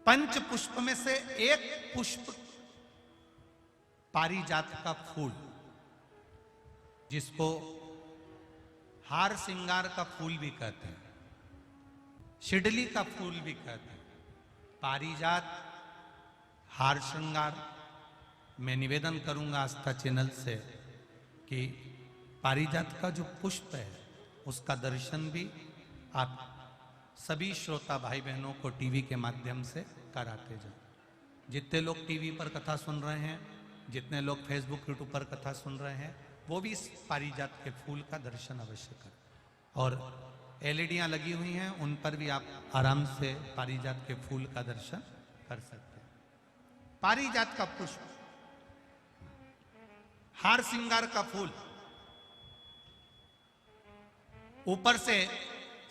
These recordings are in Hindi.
पंच पुष्प में से एक पुष्प पारिजात का फूल, जिसको हार श्रृंगार का फूल भी कहते हैं, शिडली का फूल भी कहते हैं, पारिजात हार श्रृंगार। मैं निवेदन करूंगा आस्था चैनल से कि पारिजात का जो पुष्प है उसका दर्शन भी आप सभी श्रोता भाई बहनों को टीवी के माध्यम से कराते जाओ। जितने लोग टीवी पर कथा सुन रहे हैं, जितने लोग फेसबुक यूट्यूब पर कथा सुन रहे हैं, वो भी इस पारिजात के फूल का दर्शन अवश्य करें। और एलईडियां लगी हुई हैं, उन पर भी आप आराम से पारिजात के फूल का दर्शन कर सकते हैं। पारिजात का पुष्प, हार श्रृंगार का फूल, ऊपर से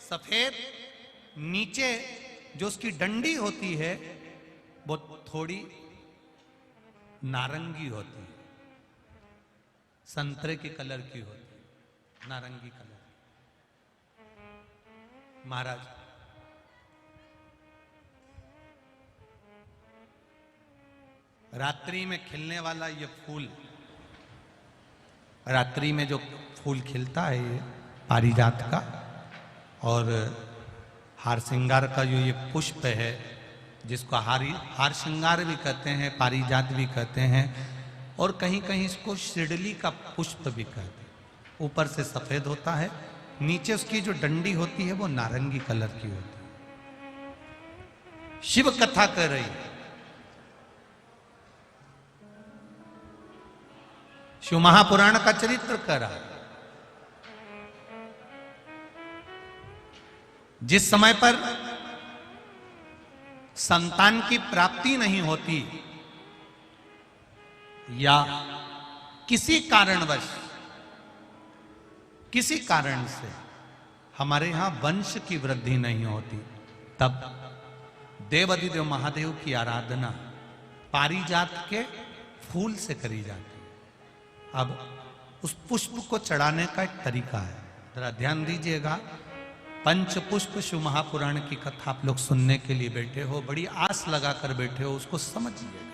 सफेद, नीचे जो उसकी डंडी होती है वो थोड़ी नारंगी होती है, संतरे के कलर की होती है, नारंगी कलर। महाराज रात्रि में खिलने वाला ये फूल, रात्रि में जो फूल खिलता है ये पारिजात का, और हार श्रृंगार का जो ये पुष्प है जिसको हार श्रृंगार भी कहते हैं, पारिजात भी कहते हैं, और कहीं कहीं इसको शिडली का पुष्प भी कहते हैं। ऊपर से सफेद होता है, नीचे उसकी जो डंडी होती है वो नारंगी कलर की होती है। शिव कथा कर रही है, शिव महापुराण का चरित्र कर रहा है। जिस समय पर संतान की प्राप्ति नहीं होती या किसी कारणवश, किसी कारण से हमारे यहां वंश की वृद्धि नहीं होती, तब देवाधिदेव महादेव की आराधना पारिजात के फूल से करी जाती है। अब उस पुष्प को चढ़ाने का एक तरीका है, जरा ध्यान दीजिएगा। पंच पुष्प शिव महापुराण की कथा आप लोग सुनने के लिए बैठे हो, बड़ी आस लगाकर बैठे हो, उसको समझिए।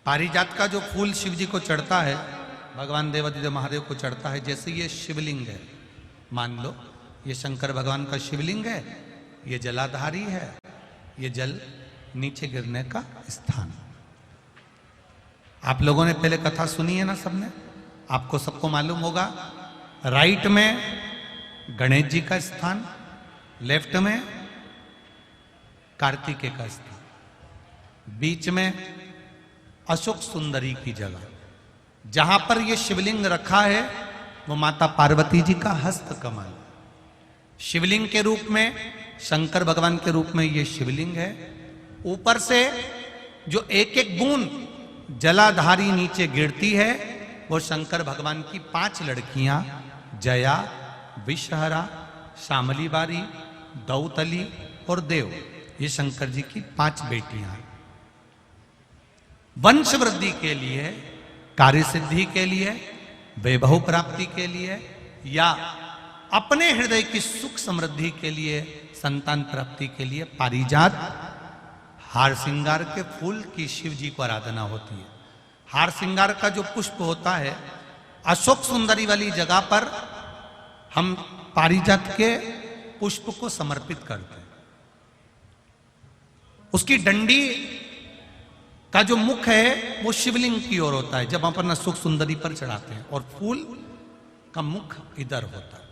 पारिजात का जो फूल शिव जी को चढ़ता है, भगवान देवाधिदेव महादेव को चढ़ता है, जैसे ये शिवलिंग है, मान लो ये शंकर भगवान का शिवलिंग है, ये जलाधारी है, ये जल नीचे गिरने का स्थान। आप लोगों ने पहले कथा सुनी है ना सबने, आपको सबको मालूम होगा। राइट में गणेश जी का स्थान, लेफ्ट में कार्तिकेय का स्थान, बीच में अशोक सुंदरी की जगह। जहां पर यह शिवलिंग रखा है वो माता पार्वती जी का हस्त कमल, शिवलिंग के रूप में, शंकर भगवान के रूप में यह शिवलिंग है। ऊपर से जो एक एक बूंद जलाधारी नीचे गिरती है वो शंकर भगवान की 5 लड़कियां, जया, विषहरा, शामली बारी, दौतली और देव, ये शंकर जी की 5 बेटियां हैं। वंश वृद्धि के लिए, कार्य सिद्धि के लिए, वैभव प्राप्ति के लिए, या अपने हृदय की सुख समृद्धि के लिए, संतान प्राप्ति के लिए पारिजात हार श्रृंगार के फूल की शिव जी को आराधना होती है। हार श्रृंगार का जो पुष्प होता है, अशोक सुंदरी वाली जगह पर हम पारिजात के पुष्प को समर्पित करते हैं। उसकी डंडी का जो मुख है वो शिवलिंग की ओर होता है जब हम अपना अशोक सुंदरी पर चढ़ाते हैं, और फूल का मुख इधर होता है।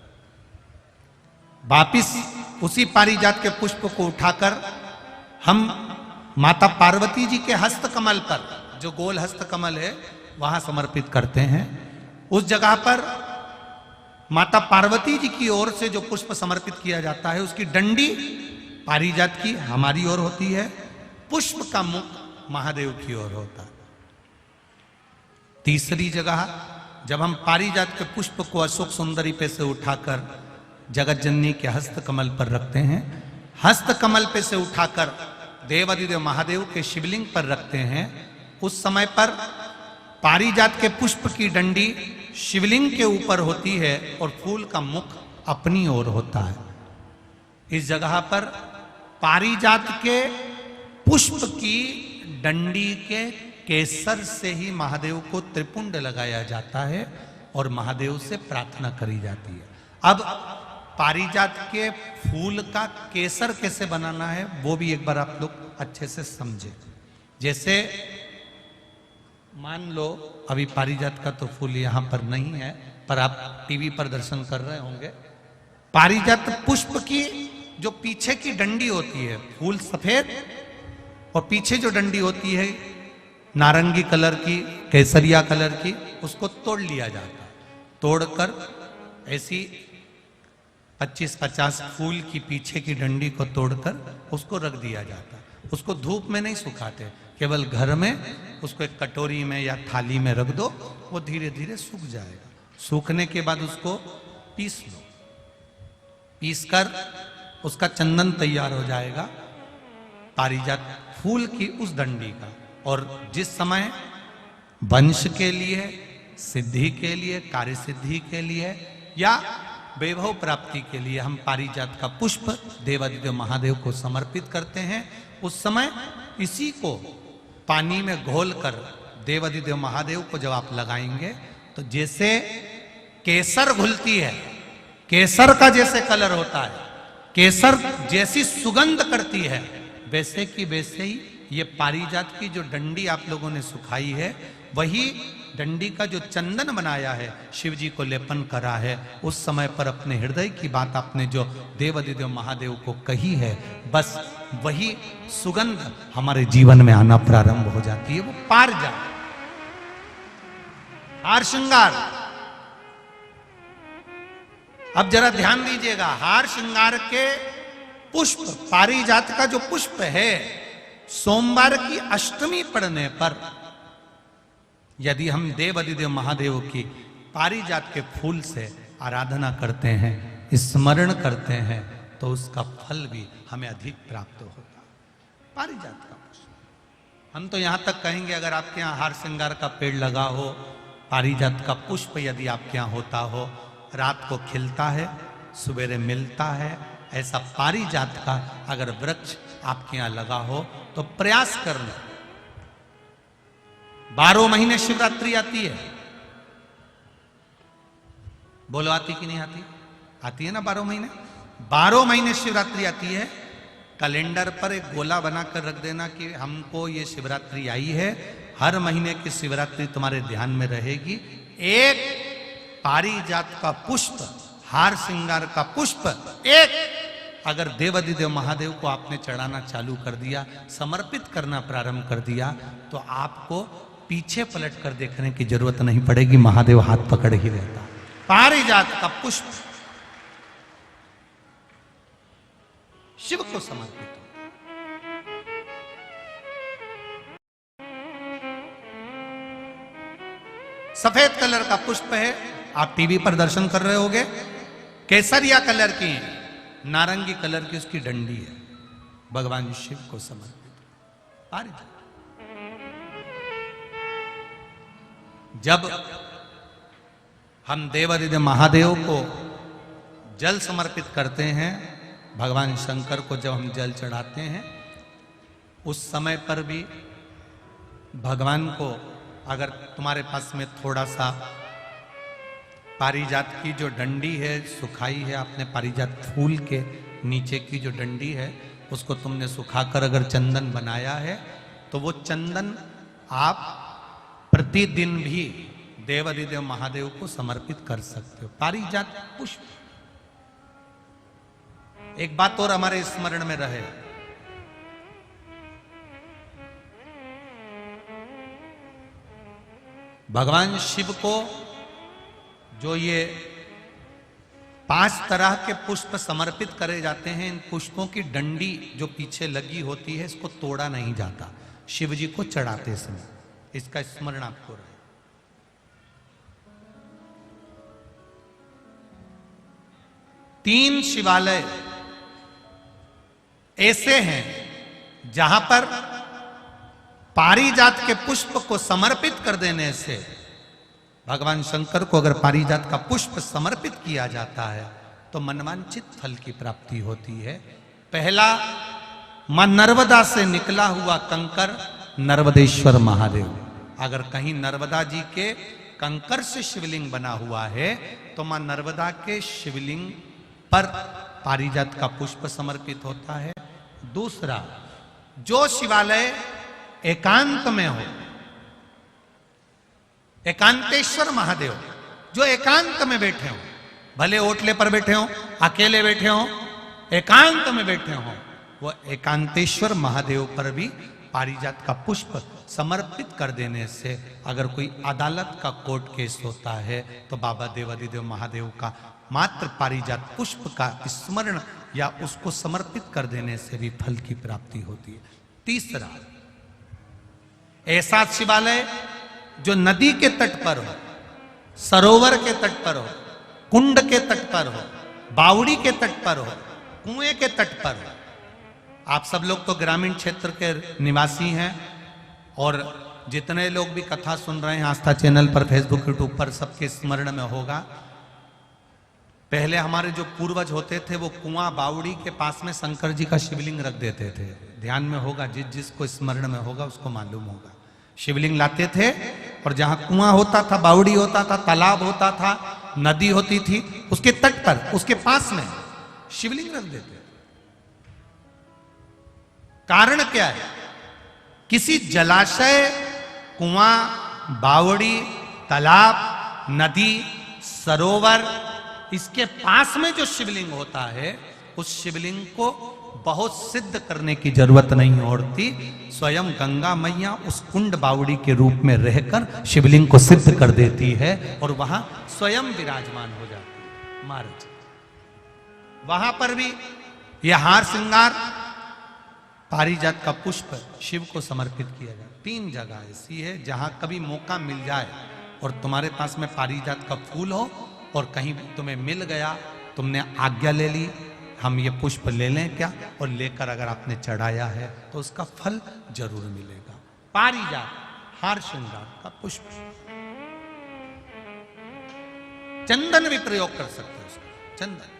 वापिस उसी पारिजात के पुष्प को उठाकर हम माता पार्वती जी के हस्त कमल पर, जो गोल हस्त कमल है, वहां समर्पित करते हैं। उस जगह पर माता पार्वती जी की ओर से जो पुष्प समर्पित किया जाता है, उसकी डंडी पारिजात की हमारी ओर होती है, पुष्प का मुख महादेव की ओर होता है। तीसरी जगह, जब हम पारिजात के पुष्प को अशोक सुंदरी पे से उठाकर जगत जननी के हस्त कमल पर रखते हैं, हस्त कमल पे से उठाकर देवाधिदेव महादेव के शिवलिंग पर रखते हैं, उस समय पर पारिजात के पुष्प की डंडी शिवलिंग के ऊपर होती है और फूल का मुख अपनी ओर होता है। इस जगह पर पारिजात के पुष्प की डंडी के केसर से ही महादेव को त्रिपुंड लगाया जाता है और महादेव से प्रार्थना करी जाती है। अब पारिजात के फूल का केसर कैसे बनाना है वो भी एक बार आप लोग अच्छे से समझे। जैसे मान लो अभी पारिजात का तो फूल यहां पर नहीं है, पर आप टीवी पर दर्शन कर रहे होंगे। पारिजात पुष्प की जो पीछे की डंडी होती है, फूल सफेद और पीछे जो डंडी होती है नारंगी कलर की, केसरिया कलर की, उसको तोड़ लिया जाता है। तोड़कर ऐसी 25-50 फूल की पीछे की डंडी को तोड़कर उसको रख दिया जाता है। उसको धूप में नहीं सुखाते, केवल घर में उसको एक कटोरी में या थाली में रख दो, वो धीरे धीरे सूख जाएगा। सूखने के बाद उसको पीस लो, पीसकर उसका चंदन तैयार हो जाएगा पारिजात फूल की उस डंडी का। और जिस समय वंश के लिए, सिद्धि के लिए, कार्य सिद्धि के लिए या वैभव प्राप्ति के लिए हम पारिजात का पुष्प देवादिदेव महादेव को समर्पित करते हैं, उस समय इसी को पानी में घोलकर देवादिदेव महादेव को जब आप लगाएंगे तो जैसे केसर घुलती है, केसर का जैसे कलर होता है, केसर जैसी सुगंध करती है, वैसे की वैसे ही ये पारिजात की जो डंडी आप लोगों ने सुखाई है, वही डंडी का जो चंदन बनाया है, शिव जी को लेपन करा है, उस समय पर अपने हृदय की बात आपने जो देवादिदेव महादेव को कही है, बस वही सुगंध हमारे जीवन में आना प्रारंभ हो जाती है। वो पारिजात हार श्रृंगार। अब जरा ध्यान दीजिएगा, हार श्रृंगार के पुष्प, पारिजात का जो पुष्प है, सोमवार की अष्टमी पड़ने पर यदि हम देवादिदेव महादेव की पारिजात के फूल से आराधना करते हैं, स्मरण करते हैं, तो उसका फल भी हमें अधिक प्राप्त होता है। पारिजात का पुष्प, हम तो यहां तक कहेंगे अगर आपके यहाँ हार श्रृंगार का पेड़ लगा हो, पारिजात का पुष्प यदि आपके यहाँ होता हो, रात को खिलता है, सवेरे मिलता है, ऐसा पारिजात का अगर वृक्ष आपके यहाँ लगा हो तो प्रयास करना। 12 महीने शिवरात्रि आती है, बोलो आती कि नहीं आती? आती है ना 12 महीने। 12 महीने शिवरात्रि आती है। कैलेंडर पर एक गोला बनाकर रख देना कि हमको ये शिवरात्रि आई है, हर महीने की शिवरात्रि तुम्हारे ध्यान में रहेगी। एक पारिजात का पुष्प, हार श्रृंगार का पुष्प एक अगर देवादिदेव महादेव को आपने चढ़ाना चालू कर दिया, समर्पित करना प्रारंभ कर दिया, तो आपको पीछे पलट कर देखने की जरूरत नहीं पड़ेगी, महादेव हाथ पकड़ ही रहता। पारिजात का पुष्प शिव को समर्पित हो। सफेद कलर का पुष्प है, आप टीवी पर दर्शन कर रहे होंगे। केसरिया कलर की, नारंगी कलर की उसकी डंडी है, भगवान शिव को समर्पित पारिजात। जब हम देवादिदेव महादेव को जल समर्पित करते हैं, भगवान शंकर को जब हम जल चढ़ाते हैं, उस समय पर भी भगवान को अगर तुम्हारे पास में थोड़ा सा पारिजात की जो डंडी है सुखाई है, आपने पारिजात फूल के नीचे की जो डंडी है उसको तुमने सुखाकर अगर चंदन बनाया है, तो वो चंदन आप प्रतिदिन भी देवादिदेव महादेव को समर्पित कर सकते हो। पारिजात पुष्प। एक बात और हमारे स्मरण में रहे, भगवान शिव को जो ये 5 तरह के पुष्प समर्पित करे जाते हैं, इन पुष्पों की डंडी जो पीछे लगी होती है, इसको तोड़ा नहीं जाता शिव जी को चढ़ाते समय। इसका स्मरण आपको रहे। तीन शिवालय ऐसे हैं जहां पर पारिजात के पुष्प को समर्पित कर देने से, भगवान शंकर को अगर पारिजात का पुष्प समर्पित किया जाता है तो तो मनवांचित फल की प्राप्ति होती है। पहला, मां नर्मदा से निकला हुआ कंकर नर्मदेश्वर महादेव। अगर कहीं नर्मदा जी के कंकर से शिवलिंग बना हुआ है तो मां नर्मदा के शिवलिंग पर पारिजात का पुष्प समर्पित होता है। दूसरा, जो शिवालय एकांत में हो, एकांतेश्वर महादेव जो एकांत में बैठे हो, भले ओटले पर बैठे हो, अकेले बैठे हो, एकांत में बैठे हो, वो एकांतेश्वर महादेव पर भी पारिजात का पुष्प समर्पित कर देने से अगर कोई अदालत का कोर्ट केस होता है तो बाबा देवादिदेव महादेव का मात्र पारिजात पुष्प का स्मरण या उसको समर्पित कर देने से भी फल की प्राप्ति होती है। तीसरा, ऐसा शिवालय जो नदी के तट पर हो, सरोवर के तट पर हो, कुंड के तट पर हो, बावड़ी के तट पर हो, कुएं के तट पर हो। आप सब लोग तो ग्रामीण क्षेत्र के निवासी हैं और जितने लोग भी कथा सुन रहे हैं आस्था चैनल पर, फेसबुक, यूट्यूब पर, सबके स्मरण में होगा, पहले हमारे जो पूर्वज होते थे वो कुआं बावड़ी के पास में शंकर जी का शिवलिंग रख देते थे। ध्यान में होगा, जिसको स्मरण में होगा उसको मालूम होगा। शिवलिंग लाते थे और जहां कुआं होता था, बावड़ी होता था, तालाब होता था, नदी होती थी, उसके तट पर, उसके पास में शिवलिंग रख देते थे। कारण क्या है? किसी जलाशय, कुआं, बावड़ी, तालाब, नदी, सरोवर, इसके पास में जो शिवलिंग होता है उस शिवलिंग को बहुत सिद्ध करने की जरूरत नहीं होती। स्वयं गंगा मैया उस कुंड बावड़ी के रूप में रहकर शिवलिंग को सिद्ध कर देती है और वहां स्वयं विराजमान हो जाती है महाराज। वहां पर भी यह हार श्रृंगार, पारिजात का पुष्प शिव को समर्पित किया जाए। 3 जगह ऐसी है जहां कभी मौका मिल जाए और तुम्हारे पास में पारिजात का फूल हो और कहीं तुम्हें मिल गया, तुमने आज्ञा ले ली, हम ये पुष्प ले लें क्या, और लेकर अगर आपने चढ़ाया है तो उसका फल जरूर मिलेगा। पारिजात, हार श्रृंगार का पुष्प। चंदन भी प्रयोग कर सकते हो उसका, चंदन।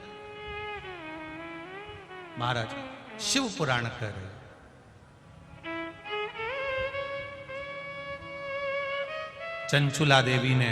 महाराज शिव पुराण कह रहे, चंचुला देवी ने